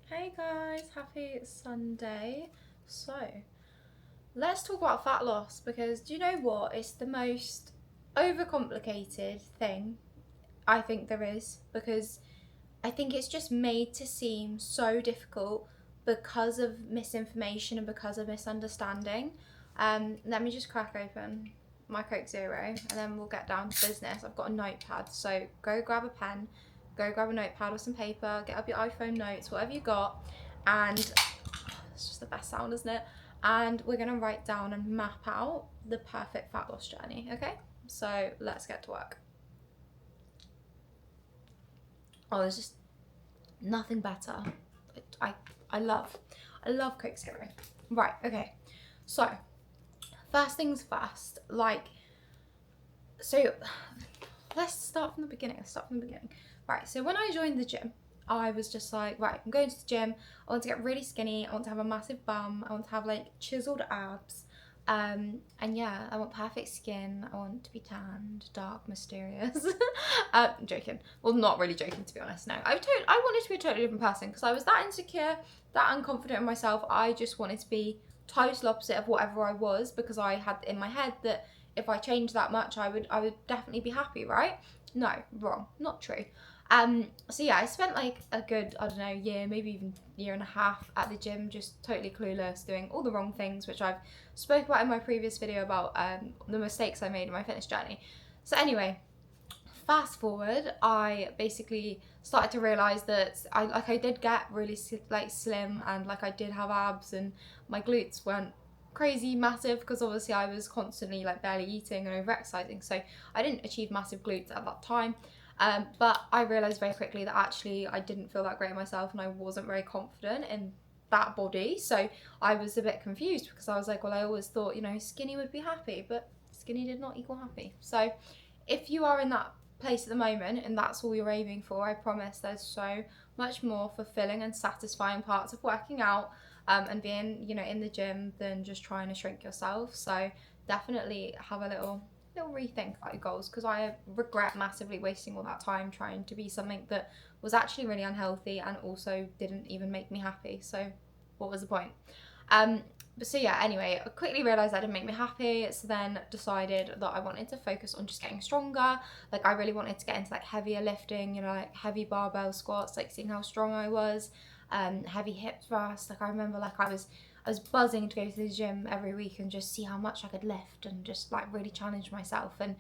Hey guys, happy Sunday. So, let's talk about fat loss because do you know what? It's the most overcomplicated thing I think there is because I think it's just made to seem so difficult because of misinformation and because of misunderstanding. Let me just crack open my Coke Zero and then we'll get down to business. I've got a notepad, so go grab a pen, go grab a notepad or some paper, get up your iPhone notes, whatever you got, and it's just the best sound, isn't it? And we're gonna write down and map out the perfect fat loss journey, okay? So let's get to work. Oh, there's just nothing better. I I love Coke Zero. Right, okay. So first things first, so let's start from the beginning. Right, so when I joined the gym, I was just like, right, I'm going to the gym. I want to get really skinny. I want to have a massive bum. I want to have like chiseled abs. And yeah, I want perfect skin. I want to be tanned, dark, mysterious. I'm joking. Well, not really joking, to be honest. No, I wanted to be a totally different person because I was that insecure, that unconfident in myself. I just wanted to be total opposite of whatever I was because I had in my head that if I changed that much, I would definitely be happy, right? No, wrong, not true. So yeah, I spent like a good, I don't know, year, maybe even year and a half at the gym, just totally clueless, doing all the wrong things, which I've spoke about in my previous video about the mistakes I made in my fitness journey. So anyway, fast forward, I basically started to realize that I did get really like slim and like I did have abs and my glutes weren't crazy massive because obviously I was constantly like barely eating and over exercising, so I didn't achieve massive glutes at that time. But I realised very quickly that actually I didn't feel that great myself and I wasn't very confident in that body. So I was a bit confused because I was like, well, I always thought, skinny would be happy, but skinny did not equal happy. So if you are in that place at the moment and that's all you're aiming for, I promise there's so much more fulfilling and satisfying parts of working out and being, in the gym than just trying to shrink yourself. So definitely have a little rethink about your goals because I regret massively wasting all that time trying to be something that was actually really unhealthy and also didn't even make me happy. So what was the point? But so yeah, anyway, I quickly realised that didn't make me happy, so then decided that I wanted to focus on just getting stronger. Like I really wanted to get into like heavier lifting, like heavy barbell squats, like seeing how strong I was, heavy hip thrusts. Like I remember like I was buzzing to go to the gym every week and just see how much I could lift and just like really challenge myself. And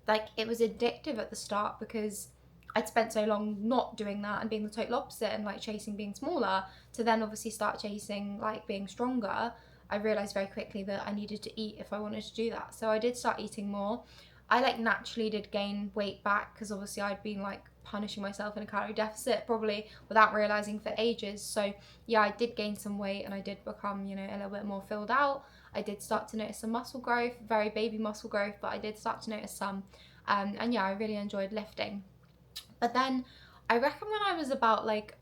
like it was addictive at the start because I'd spent so long not doing that and being the total opposite and like chasing being smaller to then obviously start chasing like being stronger. I realised very quickly that I needed to eat if I wanted to do that. So I did start eating more. I like naturally did gain weight back because obviously I'd been like punishing myself in a calorie deficit probably without realising for ages. So yeah, I did gain some weight and I did become, a little bit more filled out. I did start to notice some muscle growth, very baby muscle growth, but I did start to notice some. And yeah, I really enjoyed lifting. But then I reckon when I was about like,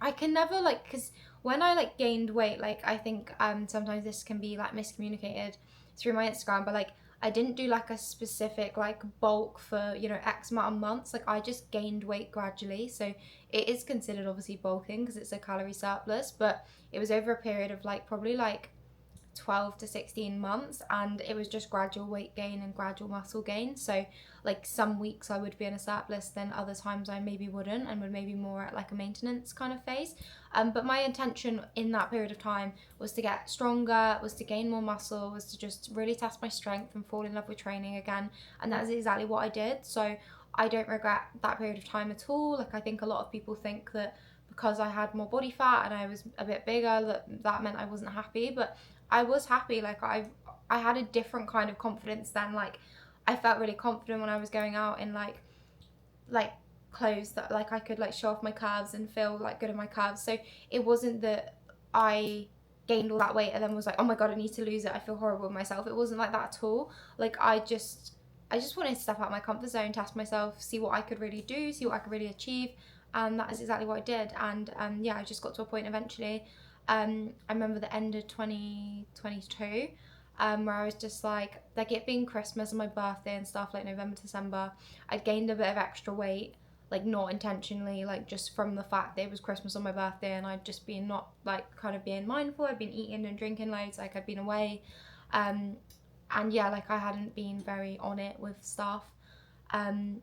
I can never like, because when I like gained weight, like I think sometimes this can be like miscommunicated through my Instagram, but like I didn't do like a specific like bulk for X amount of months. Like I just gained weight gradually, so it is considered obviously bulking because it's a calorie surplus, but it was over a period of like probably like 12 to 16 months, and it was just gradual weight gain and gradual muscle gain. So like some weeks I would be in a surplus, then other times I maybe wouldn't and would maybe more at like a maintenance kind of phase. But my intention in that period of time was to get stronger, was to gain more muscle, was to just really test my strength and fall in love with training again, and that's exactly what I did. So I don't regret that period of time at all. Like I think a lot of people think that because I had more body fat and I was a bit bigger that meant I wasn't happy, but I was happy. Like I had a different kind of confidence then. Like I felt really confident when I was going out in like clothes that like I could like show off my calves and feel like good in my calves. So it wasn't that I gained all that weight and then was like, oh my god, I need to lose it, I feel horrible with myself. It wasn't like that at all. Like I just wanted to step out my comfort zone, test myself, see what I could really do, see what I could really achieve, and that is exactly what I did. And yeah, I just got to a point eventually. I remember the end of 2022, where I was just like it being Christmas and my birthday and stuff, like November, December, I'd gained a bit of extra weight. like not intentionally, like just from the fact that it was Christmas on my birthday and I'd just been not like kind of being mindful. I'd been eating and drinking loads, like I'd been away. And yeah, like I hadn't been very on it with stuff. Um,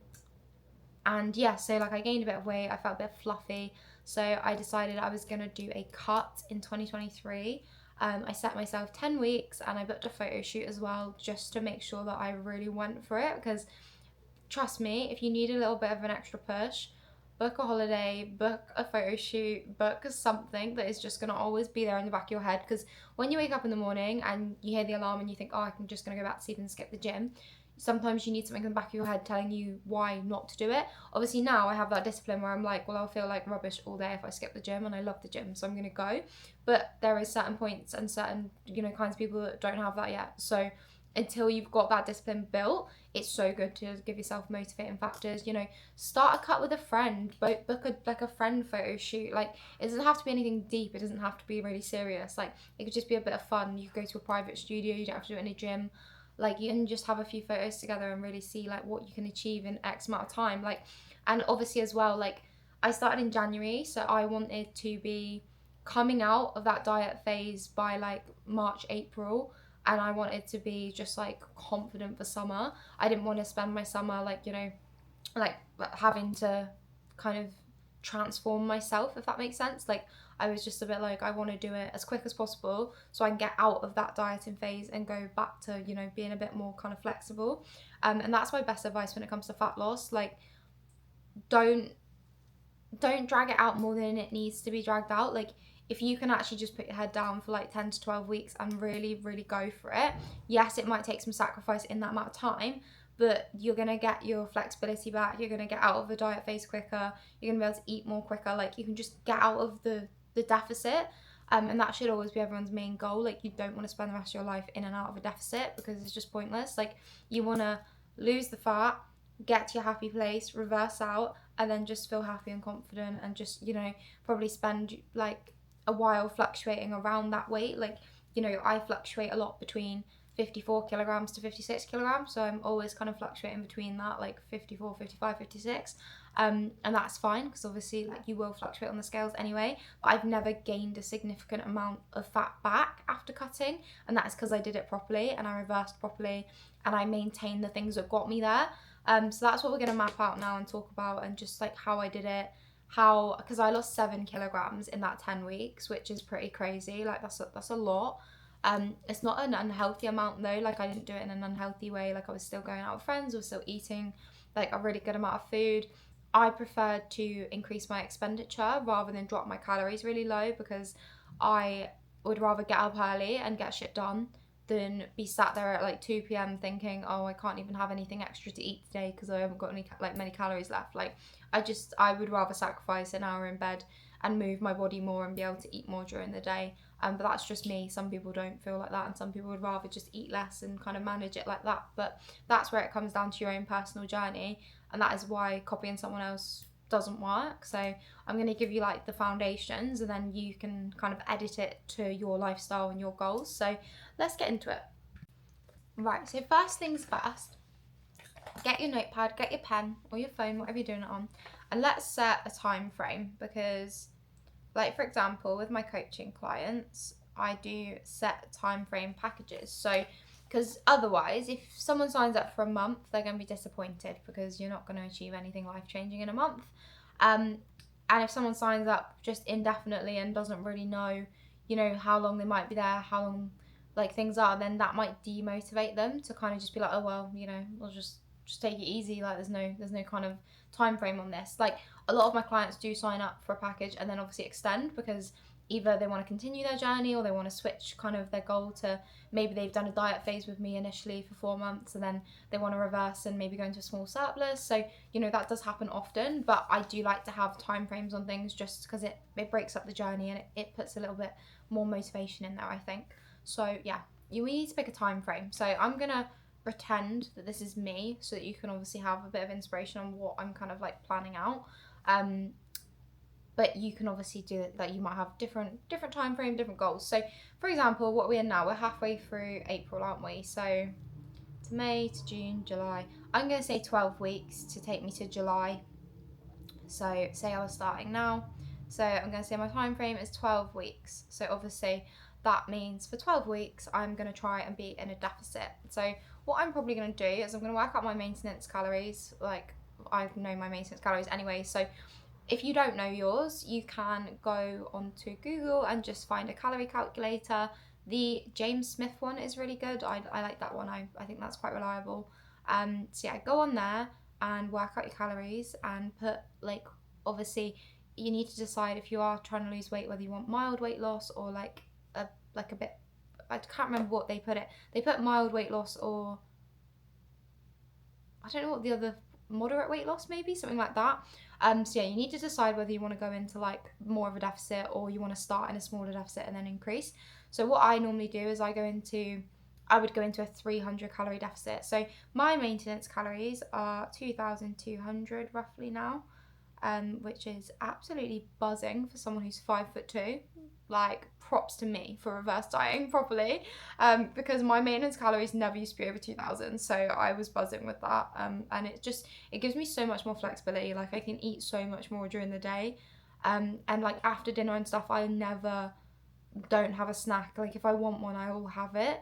and yeah, so like I gained a bit of weight, I felt a bit fluffy. So I decided I was gonna do a cut in 2023. I set myself 10 weeks and I booked a photo shoot as well just to make sure that I really went for it, because trust me, if you need a little bit of an extra push, book a holiday, book a photo shoot, book something that is just going to always be there in the back of your head. Because when you wake up in the morning and you hear the alarm and you think, oh, I'm just going to go back to sleep and skip the gym, sometimes you need something in the back of your head telling you why not to do it. Obviously now I have that discipline where I'm like, well, I'll feel like rubbish all day if I skip the gym, and I love the gym, so I'm going to go. But there is certain points and certain, kinds of people that don't have that yet. So until you've got that discipline built, it's so good to give yourself motivating factors. Start a cut with a friend, book a friend photo shoot. Like, it doesn't have to be anything deep, it doesn't have to be really serious. Like, it could just be a bit of fun. You could go to a private studio, you don't have to do it in a gym. Like, you can just have a few photos together and really see like what you can achieve in X amount of time. Like, and obviously as well, like, I started in January, so I wanted to be coming out of that diet phase by like March, April, and I wanted to be just like confident for summer. I didn't want to spend my summer like, like having to kind of transform myself, if that makes sense. Like, I was just a bit like, I want to do it as quick as possible so I can get out of that dieting phase and go back to, being a bit more kind of flexible. And that's my best advice when it comes to fat loss. Like, don't drag it out more than it needs to be dragged out. Like, if you can actually just put your head down for like 10 to 12 weeks and really, really go for it, yes, it might take some sacrifice in that amount of time, but you're going to get your flexibility back. You're going to get out of the diet phase quicker. You're going to be able to eat more quicker. Like, you can just get out of the deficit. And that should always be everyone's main goal. Like, you don't want to spend the rest of your life in and out of a deficit because it's just pointless. Like, you want to lose the fat, get to your happy place, reverse out, and then just feel happy and confident, and just, probably spend like a while fluctuating around that weight. Like, I fluctuate a lot between 54 kilograms to 56 kilograms, so I'm always kind of fluctuating between that, like 54, 55, 56. And that's fine, because obviously like you will fluctuate on the scales anyway, but I've never gained a significant amount of fat back after cutting, and that is because I did it properly and I reversed properly and I maintained the things that got me there. So that's what we're going to map out now and talk about, and just like how I did it, because I lost 7 kilograms in that 10 weeks, which is pretty crazy. Like, that's a lot. It's not an unhealthy amount though. Like, I didn't do it in an unhealthy way. Like, I was still going out with friends, I was still eating like a really good amount of food. I preferred to increase my expenditure rather than drop my calories really low, because I would rather get up early and get shit done than be sat there at like 2 p.m. thinking, oh, I can't even have anything extra to eat today because I haven't got many calories left. Like, I would rather sacrifice an hour in bed and move my body more and be able to eat more during the day. But that's just me. Some people don't feel like that, and some people would rather just eat less and kind of manage it like that. But that's where it comes down to your own personal journey, and that is why copying someone else doesn't work. So I'm going to give you like the foundations, and then you can kind of edit it to your lifestyle and your goals. So let's get into it. Right, so first things first, get your notepad, get your pen or your phone, whatever you're doing it on, and let's set a time frame. Because, like, for example, with my coaching clients, I do set time frame packages. So, because otherwise, if someone signs up for a month, they're going to be disappointed because you're not going to achieve anything life-changing in a month. And if someone signs up just indefinitely and doesn't really know, how long they might be there, how long like things are, then that might demotivate them to kind of just be like, oh well, we'll just take it easy. Like, there's no kind of time frame on this. Like, a lot of my clients do sign up for a package and then obviously extend, because either they want to continue their journey or they want to switch kind of their goal to, maybe they've done a diet phase with me initially for 4 months and then they want to reverse and maybe go into a small surplus. So, that does happen often, but I do like to have time frames on things just because it breaks up the journey and it puts a little bit more motivation in there, I think. So yeah, we need to pick a time frame. So I'm gonna pretend that this is me so that you can obviously have a bit of inspiration on what I'm kind of like planning out. But you can obviously do it, that you might have different time frame, different goals. So for example, what we're now, we're halfway through April, aren't we? So to May, to June, July, I'm going to say 12 weeks to take me to July. So say I was starting now, so I'm going to say my time frame is 12 weeks. So obviously that means for 12 weeks I'm going to try and be in a deficit. So what I'm probably going to do is I'm going to work out my maintenance calories. Like, I know my maintenance calories anyway, so if you don't know yours, you can go onto Google and just find a calorie calculator. The James Smith one is really good. I like that one. I think that's quite reliable. So yeah, go on there and work out your calories and put, like, obviously you need to decide if you are trying to lose weight, whether you want mild weight loss or like a bit, I can't remember what they put it. They put mild weight loss, or I don't know what the other, moderate weight loss, maybe something like that. So yeah, you need to decide whether you want to go into like more of a deficit or you want to start in a smaller deficit and then increase. So what I normally do is I would go into a 300 calorie deficit. So my maintenance calories are 2,200 roughly now, which is absolutely buzzing for someone who's 5'2". Like, props to me for reverse dieting properly, because my maintenance calories never used to be over 2,000, so I was buzzing with that, and it gives me so much more flexibility. Like, I can eat so much more during the day, and like after dinner and stuff, I never don't have a snack. Like, if I want one, I will have it.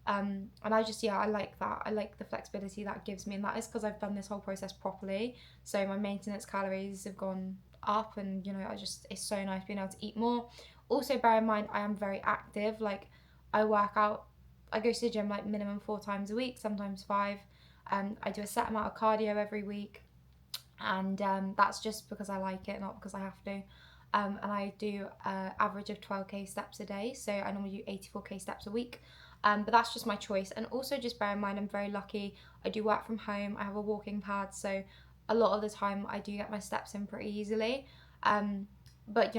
And I like that. I like the flexibility that gives me, and that is because I've done this whole process properly. So my maintenance calories have gone up, and it's so nice being able to eat more. Also, bear in mind, I am very active. Like, I work out, I go to the gym like minimum 4 times a week, sometimes 5. I do a set amount of cardio every week, and that's just because I like it, not because I have to. And I do an average of 12k steps a day, so I normally do 84k steps a week. But that's just my choice. And also, just bear in mind, I'm very lucky. I do work from home. I have a walking pad, so a lot of the time I do get my steps in pretty easily. But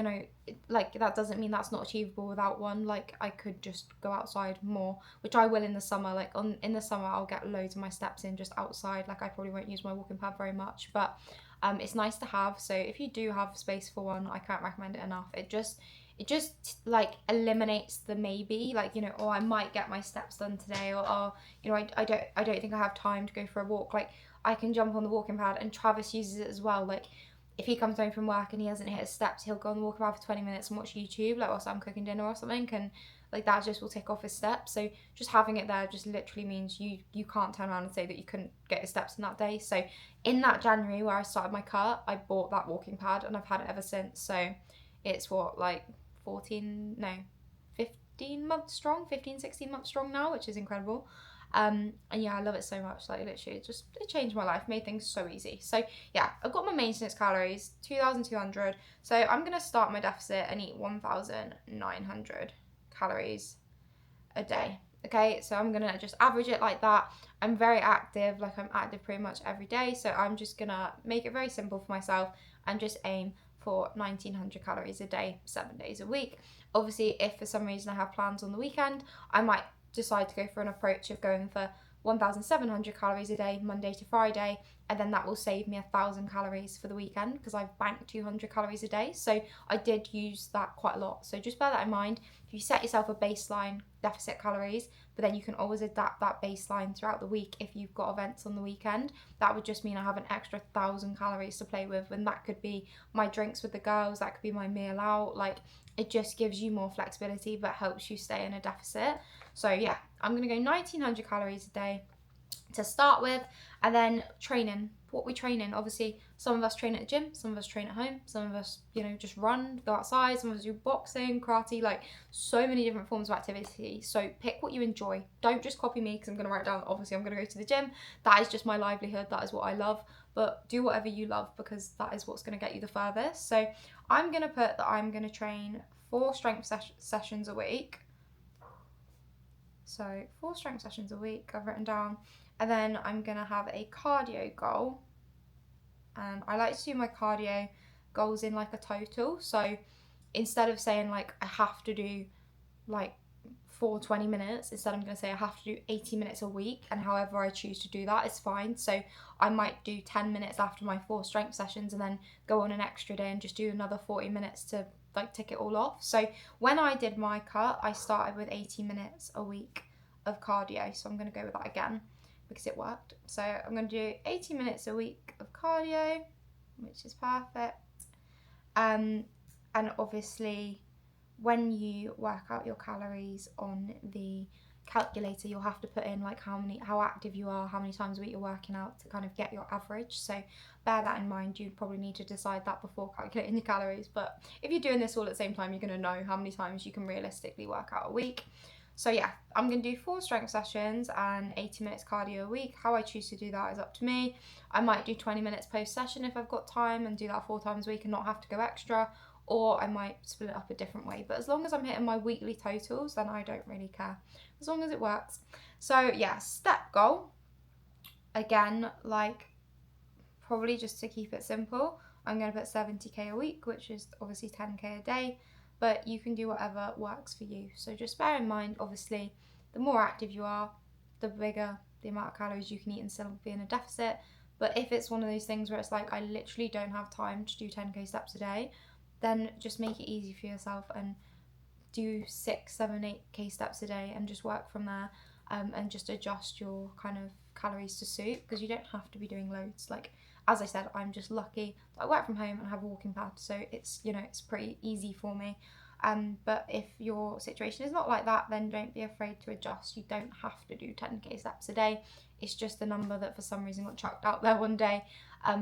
like, that doesn't mean that's not achievable without one. Like, I could just go outside more, which I will in the summer. Like, in the summer I'll get loads of my steps in just outside. Like, I probably won't use my walking pad very much, but it's nice to have. So if you do have space for one, I can't recommend it enough. It just like eliminates the maybe, like, oh, I might get my steps done today, or oh, I don't think I have time to go for a walk. Like, I can jump on the walking pad, and Travis uses it as well. Like, if he comes home from work and he hasn't hit his steps, he'll go on the walking pad for 20 minutes and watch YouTube, like, whilst I'm cooking dinner or something, and like, that just will tick off his steps. So just having it there just literally means you can't turn around and say that you couldn't get your steps in that day. So in that January where I started my cut, I bought that walking pad, and I've had it ever since. So it's like 15 months strong, 15, 16 months strong now, which is incredible. And yeah, I love it so much. Like, literally, it changed my life, made things so easy. So yeah, I've got my maintenance calories, 2,200. So I'm gonna start my deficit and eat 1,900 calories a day. Okay, so I'm gonna just average it like that. I'm very active, like, I'm active pretty much every day. So I'm just gonna make it very simple for myself and just aim for 1,900 calories a day, 7 days a week. Obviously, if for some reason I have plans on the weekend, I might decide to go for an approach of going for 1,700 calories a day, Monday to Friday, and then that will save me 1,000 calories for the weekend, because I've banked 200 calories a day. So I did use that quite a lot. So just bear that in mind. If you set yourself a baseline deficit calories, but then you can always adapt that baseline throughout the week if you've got events on the weekend, that would just mean I have an extra 1,000 calories to play with, and that could be my drinks with the girls, that could be my meal out. Like, it just gives you more flexibility but helps you stay in a deficit. So yeah, I'm gonna go 1,900 calories a day to start with. And then training, what we train in, obviously some of us train at the gym, some of us train at home, some of us just run, go outside, some of us do boxing, karate, like, so many different forms of activity. So pick what you enjoy. Don't just copy me, because I'm going to write down, obviously I'm going to go to the gym, that is just my livelihood, that is what I love. But do whatever you love, because that is what's going to get you the furthest. So I'm going to put that I'm going to train 4 strength sessions a week. So 4 strength sessions a week I've written down. And then I'm going to have a cardio goal. And I like to do my cardio goals in like a total. So instead of saying like I have to do like 20 minutes, instead I'm going to say I have to do 80 minutes a week, and however I choose to do that is fine. So I might do 10 minutes after my 4 strength sessions, and then go on an extra day and just do another 40 minutes to like tick it all off. So when I did my cut, I started with 80 minutes a week of cardio. So I'm going to go with that again, because it worked. So I'm going to do 80 minutes a week of cardio. which is perfect. And obviously when you work out your calories on the calculator, you'll have to put in like how active you are, how many times a week you're working out to kind of get your average. So bear that in mind. You probably need to decide that before calculating your calories, but if you're doing this all at the same time, you're going to know how many times you can realistically work out a week. So yeah, I'm going to do 4 strength sessions and 80 minutes cardio a week. How I choose to do that is up to me. I might do 20 minutes post session if I've got time and do that 4 times a week and not have to go extra, or I might split it up a different way. But as long as I'm hitting my weekly totals, then I don't really care, as long as it works. So yeah, step goal, again, like probably just to keep it simple, I'm going to put 70k a week, which is obviously 10k a day, but you can do whatever works for you. So just bear in mind, obviously, the more active you are, the bigger the amount of calories you can eat and still be in a deficit. But if it's one of those things where it's like, I literally don't have time to do 10k steps a day, then just make it easy for yourself and do 6, 7, 8k steps a day and just work from there, and just adjust your kind of calories to suit, because you don't have to be doing loads. Like, as I said, I'm just lucky that I work from home and have a walking pad, so it's, you know, it's pretty easy for me. But if your situation is not like that, then don't be afraid to adjust. You don't have to do 10k steps a day. It's just a number that for some reason got chucked out there one day.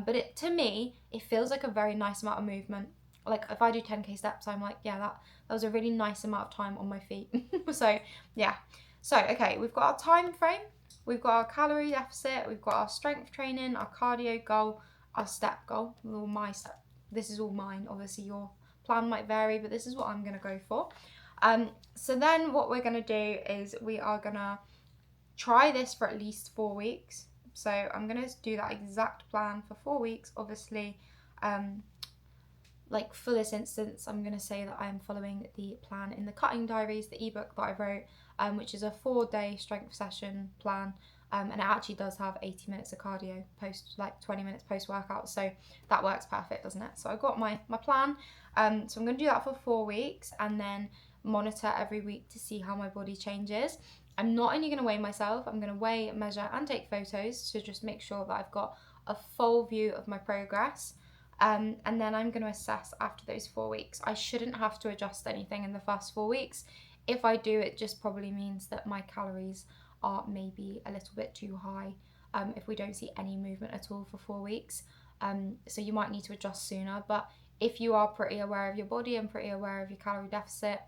But to me, it feels like a very nice amount of movement. Like if I do 10k steps, I'm like, yeah, that was a really nice amount of time on my feet. So yeah. So okay, we've got our time frame, we've got our calorie deficit, we've got our strength training, our cardio goal, our step goal. All my step. This is all mine. Obviously your plan might vary, but this is what I'm gonna go for. So then what we're gonna do is we are gonna try this for at least 4 weeks. So I'm gonna do that exact plan for 4 weeks. Obviously, like for this instance, I'm going to say that I'm following the plan in the Cutting Diaries, the ebook that I wrote, which is a 4-day strength session plan. And it actually does have 80 minutes of cardio post, like 20 minutes post workout. So that works perfect, doesn't it? So I've got my plan. So I'm going to do that for 4 weeks and then monitor every week to see how my body changes. I'm not only going to weigh myself, I'm going to weigh, measure and take photos to just make sure that I've got a full view of my progress. And then I'm going to assess after those 4 weeks. I shouldn't have to adjust anything in the first 4 weeks. If I do, it just probably means that my calories are maybe a little bit too high if we don't see any movement at all for 4 weeks. So you might need to adjust sooner. But if you are pretty aware of your body and pretty aware of your calorie deficit,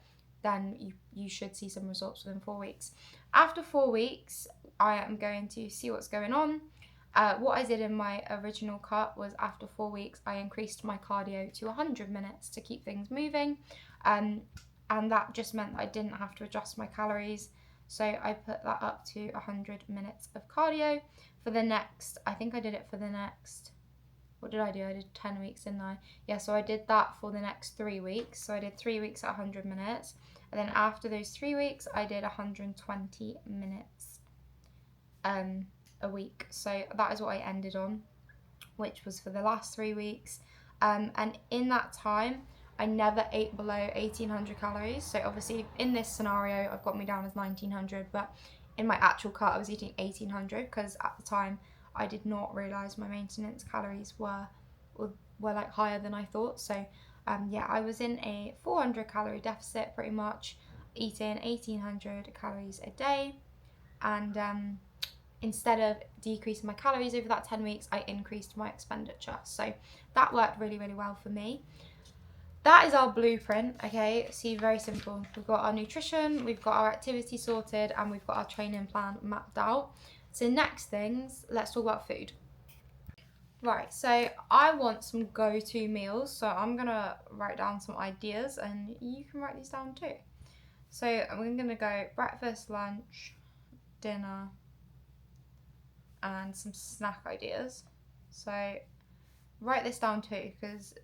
then you should see some results within 4 weeks. After 4 weeks, I am going to see what's going on. What I did in my original cut was after 4 weeks, I increased my cardio to 100 minutes to keep things moving. And that just meant that I didn't have to adjust my calories. So I put that up to 100 minutes of cardio for the next, I think I did it for the next, what did I do? I did 10 weeks, didn't I? Yeah, so I did that for the next 3 weeks. So I did 3 weeks at 100 minutes. And then after those 3 weeks, I did 120 minutes. A week. So that is what I ended on, which was for the last 3 weeks. And in that time, I never ate below 1800 calories. So obviously in this scenario, I've got me down as 1900, but in my actual cut, I was eating 1800 because at the time I did not realize my maintenance calories were like higher than I thought. So yeah, I was in a 400 calorie deficit pretty much, eating 1800 calories a day. And instead of decreasing my calories over that 10 weeks, I increased my expenditure. So that worked really, really well for me. That is our blueprint, okay? See, very simple. We've got our nutrition, we've got our activity sorted, and we've got our training plan mapped out. So next things, let's talk about food. Right, so I want some go-to meals. So I'm gonna write down some ideas and you can write these down too. So I'm gonna go breakfast, lunch, dinner, and some snack ideas. So write this down too, because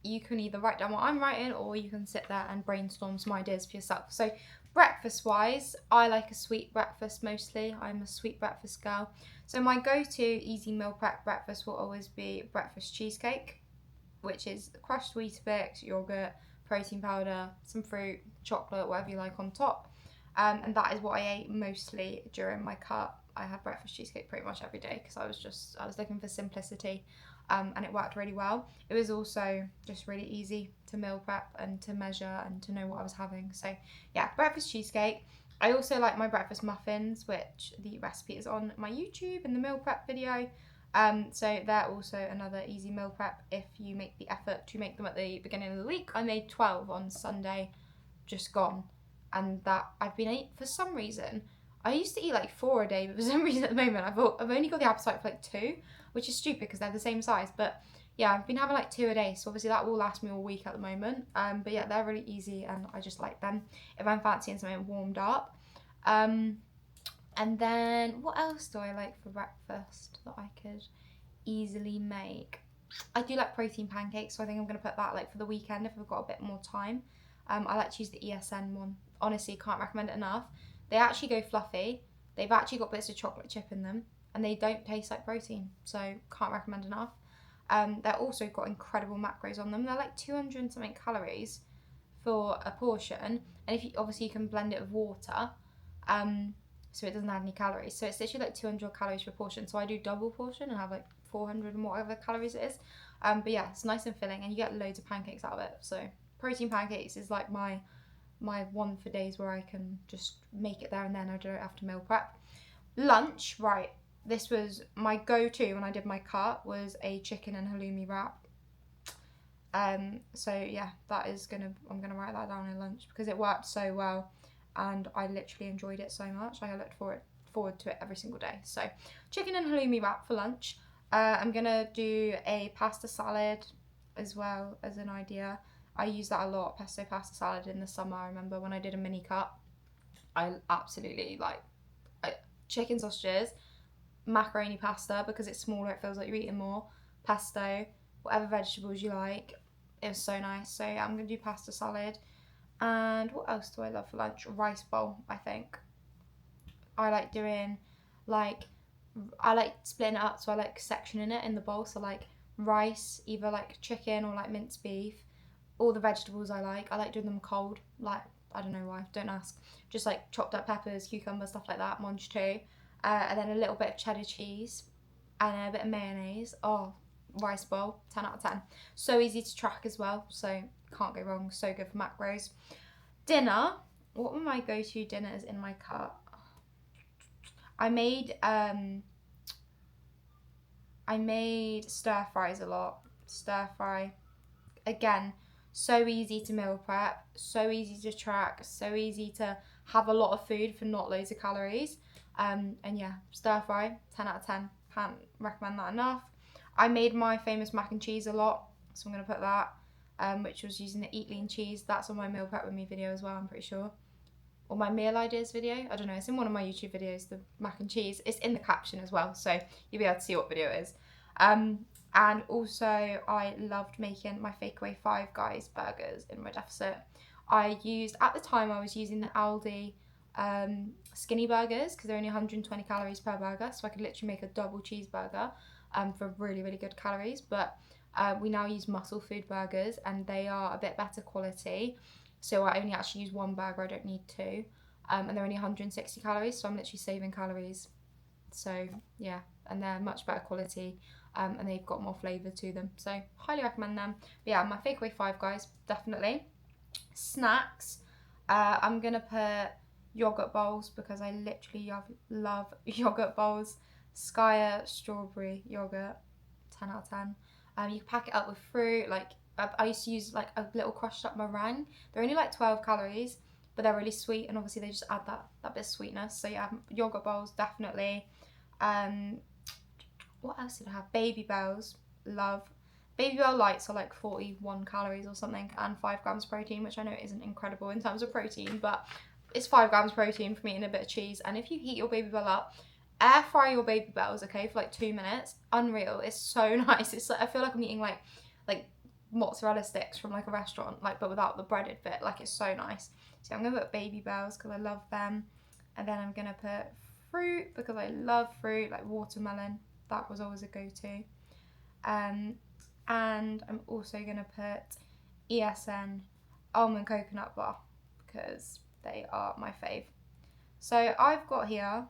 you can either write down what I'm writing or you can sit there and brainstorm some ideas for yourself. So breakfast wise, I like a sweet breakfast mostly. I'm a sweet breakfast girl. So my go-to easy meal prep breakfast will always be breakfast cheesecake, which is crushed Weetabix, yogurt, protein powder, some fruit, chocolate, whatever you like on top. And that is what I ate mostly during my cut. I had breakfast cheesecake pretty much every day because I was looking for simplicity. and it worked really well. It was also just really easy to meal prep and to measure and to know what I was having. So yeah, breakfast cheesecake. I also like my breakfast muffins, which the recipe is on my YouTube in the meal prep video. So they're also another easy meal prep if you make the effort to make them at the beginning of the week. I made 12 on Sunday, just gone, and that I've been eating for some reason. I used to eat like 4 a day, but for some reason at the moment I've only got the appetite for like 2, which is stupid because they're the same size. But yeah, I've been having like 2 a day, so obviously that will last me all week at the moment. But yeah, they're really easy and I just like them if I'm fancying something warmed up. And then what else do I like for breakfast that I could easily make? I do like protein pancakes, so I think I'm going to put that like for the weekend if I've got a bit more time. I like to use the ESN one. Honestly, can't recommend it enough. They actually go fluffy. They've actually got bits of chocolate chip in them, and they don't taste like protein, so can't recommend enough. They're also got incredible macros on them. They're like 200 and something calories for a portion, and if you obviously you can blend it with water, so it doesn't have any calories. So it's literally like 200 calories per portion. So I do double portion and have like 400 and whatever calories it is. But yeah, it's nice and filling, and you get loads of pancakes out of it. So protein pancakes is like my one for days where I can just make it there and then. I don't have to meal prep. Lunch, right? This was my go-to when I did my cut, was a chicken and halloumi wrap. So yeah, I'm gonna write that down in lunch because it worked so well, and I literally enjoyed it so much. I looked forward to it every single day. So chicken and halloumi wrap for lunch. I'm gonna do a pasta salad as well as an idea. I use that a lot, pesto pasta salad in the summer. I remember when I did a mini cut, I absolutely like chicken sausages, macaroni pasta because it's smaller, it feels like you're eating more, pesto, whatever vegetables you like. It was so nice. So yeah, I'm gonna do pasta salad. And what else do I love for lunch? Rice bowl, I think. I like doing I like splitting it up, so I like sectioning it in the bowl. So like rice, either like chicken or like minced beef. All the vegetables I like doing them cold. Like, I don't know why, don't ask. Just like chopped up peppers, cucumber, stuff like that, mange too. And then a little bit of cheddar cheese and a bit of mayonnaise. Oh, rice bowl, 10 out of 10. So easy to track as well, so can't go wrong. So good for macros. Dinner, what were my go-to dinners in my cut? I made stir fries a lot. Stir fry, again, so easy to meal prep, so easy to track, so easy to have a lot of food for not loads of calories. And yeah, stir fry, 10 out of 10. Can't recommend that enough. I made my famous mac and cheese a lot, so I'm going to put that, which was using the Eat Lean cheese. That's on my meal prep with me video as well, I'm pretty sure. Or my meal ideas video. I don't know, it's in one of my YouTube videos, the mac and cheese. It's in the caption as well, so you'll be able to see what video it is. And also I loved making my Fakeaway Five Guys burgers in my deficit. At the time I was using the Aldi skinny burgers because they're only 120 calories per burger, so I could literally make a double cheeseburger for really, really good calories. But we now use Muscle Food burgers, and they are a bit better quality. So I only actually use one burger, I don't need two. And they're only 160 calories, so I'm literally saving calories. So yeah, and they're much better quality, and they've got more flavour to them. So highly recommend them. But yeah, my Fakeaway Five Guys, definitely. Snacks, I'm going to put yogurt bowls because I literally love yogurt bowls. Skyer strawberry yogurt, 10 out of 10. You can pack it up with fruit, like I used to use like a little crushed up meringue. They're only like 12 calories, but they're really sweet, and obviously they just add that bit of sweetness. So yeah, yogurt bowls, definitely. What else did I have? Baby Bells, love. Baby Bell Lights are like 41 calories or something, and 5 grams protein, which I know isn't incredible in terms of protein, but it's 5 grams protein from eating a bit of cheese. And if you heat your Baby Bell up, air fry your Baby Bells, okay, for like 2 minutes. Unreal. It's so nice. It's like, I feel like I'm eating like mozzarella sticks from like a restaurant, like, but without the breaded bit. Like, it's so nice. So I'm gonna put Baby Bells because I love them, and then I'm gonna put fruit because I love fruit, like watermelon. That was always a go-to. And I'm also gonna put ESN almond coconut bar because they are my fave. So I've got here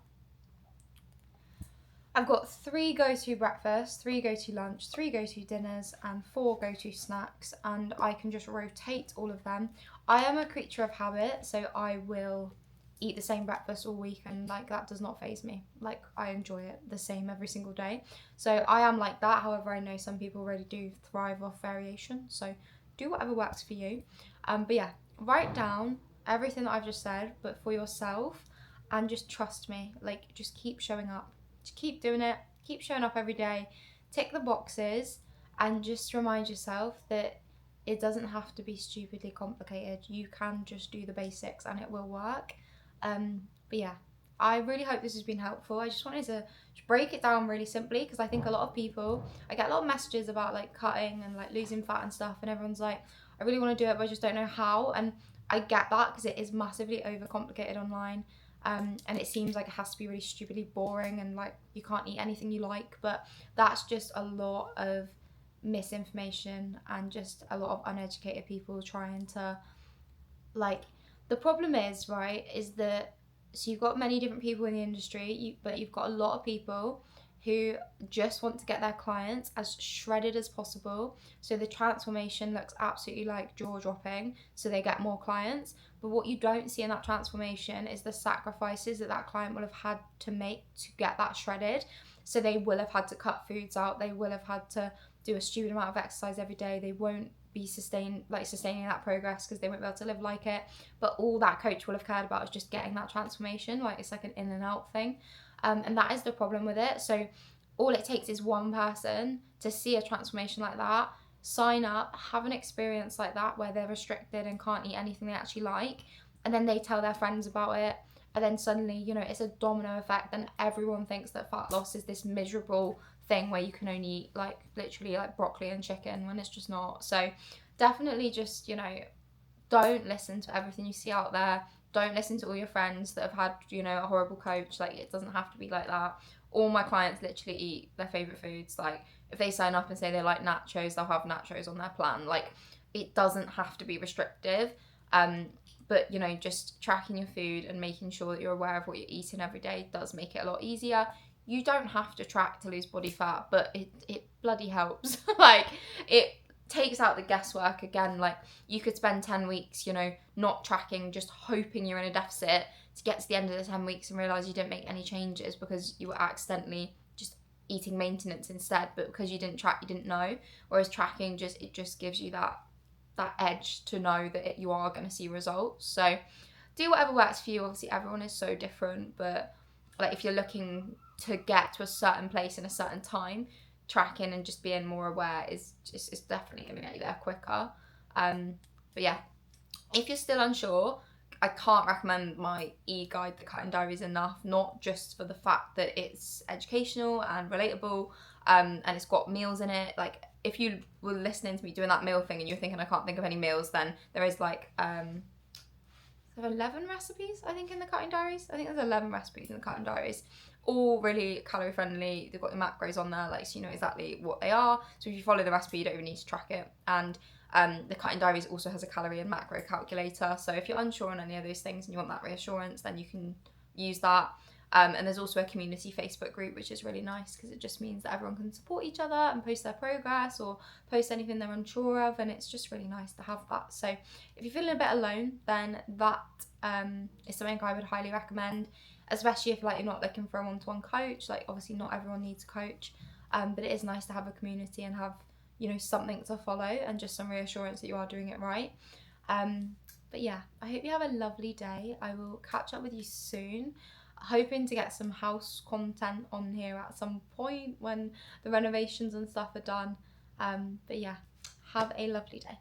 I've got 3 go-to breakfasts, 3 go-to lunch, 3 go-to dinners, and 4 go-to snacks, and I can just rotate all of them. I am a creature of habit, so I will eat the same breakfast all week, and like that does not faze me. Like, I enjoy it the same every single day. So I am like that. However, I know some people really do thrive off variation. So do whatever works for you. But yeah, write down everything that I've just said, but for yourself, and just trust me. Like, just keep showing up. Just keep doing it. Keep showing up every day. Tick the boxes, and just remind yourself that it doesn't have to be stupidly complicated. You can just do the basics and it will work. But yeah, I really hope this has been helpful. I just wanted to break it down really simply, because I think a lot of people, I get a lot of messages about like cutting and like losing fat and stuff, and everyone's like, I really want to do it, but I just don't know how. And I get that, because it is massively overcomplicated online. And it seems like it has to be really stupidly boring, and like you can't eat anything you like, but that's just a lot of misinformation and just a lot of uneducated people trying to, like, the problem is, right, is that, so you've got many different people in the industry, but you've got a lot of people who just want to get their clients as shredded as possible, so the transformation looks absolutely like jaw dropping, so they get more clients. But what you don't see in that transformation is the sacrifices that that client will have had to make to get that shredded. So they will have had to cut foods out, they will have had to do a stupid amount of exercise every day, they won't be sustaining that progress because they won't be able to live like it. But all that coach will have cared about is just getting that transformation. Like, it's like an in and out thing, and that is the problem with it. So all it takes is one person to see a transformation like that, sign up, have an experience like that where they're restricted and can't eat anything they actually like, and then they tell their friends about it, and then suddenly, you know, it's a domino effect, and everyone thinks that fat loss is this miserable thing where you can only eat like literally like broccoli and chicken, when it's just not. So definitely just, you know, don't listen to everything you see out there. Don't listen to all your friends that have had, you know, a horrible coach. Like, it doesn't have to be like that. All my clients literally eat their favorite foods. Like, if they sign up and say they like nachos, they'll have nachos on their plan. Like, it doesn't have to be restrictive. But, you know, just tracking your food and making sure that you're aware of what you're eating every day does make it a lot easier. You don't have to track to lose body fat, but it bloody helps. Like, it takes out the guesswork again. Like, you could spend 10 weeks, you know, not tracking, just hoping you're in a deficit, to get to the end of the 10 weeks and realize you didn't make any changes because you were accidentally just eating maintenance instead. But because you didn't track, you didn't know. Whereas tracking just gives you that edge to know that you are going to see results. So do whatever works for you. Obviously everyone is so different, but like, if you're looking to get to a certain place in a certain time, tracking and just being more aware is definitely going to get you there quicker. But yeah, if you're still unsure, I can't recommend my e-guide, The Cutting Diaries, enough. Not just for the fact that it's educational and relatable, and it's got meals in it. Like, if you were listening to me doing that meal thing and you're thinking I can't think of any meals, then there is like 11 recipes, I think, in The Cutting Diaries. I think there's 11 recipes in The Cutting Diaries, all really calorie friendly. They've got the macros on there, like, so you know exactly what they are. So if you follow the recipe, you don't even need to track it. And The Cutting Diaries also has a calorie and macro calculator. So if you're unsure on any of those things and you want that reassurance, then you can use that. And there's also a community Facebook group, which is really nice because it just means that everyone can support each other and post their progress or post anything they're unsure of, and it's just really nice to have that. So if you're feeling a bit alone, then that is something I would highly recommend, especially if like you're not looking for a one-to-one coach. Like, obviously not everyone needs a coach, but it is nice to have a community and have, you know, something to follow and just some reassurance that you are doing it right. But yeah, I hope you have a lovely day. I will catch up with you soon. Hoping to get some house content on here at some point when the renovations and stuff are done. But yeah, have a lovely day.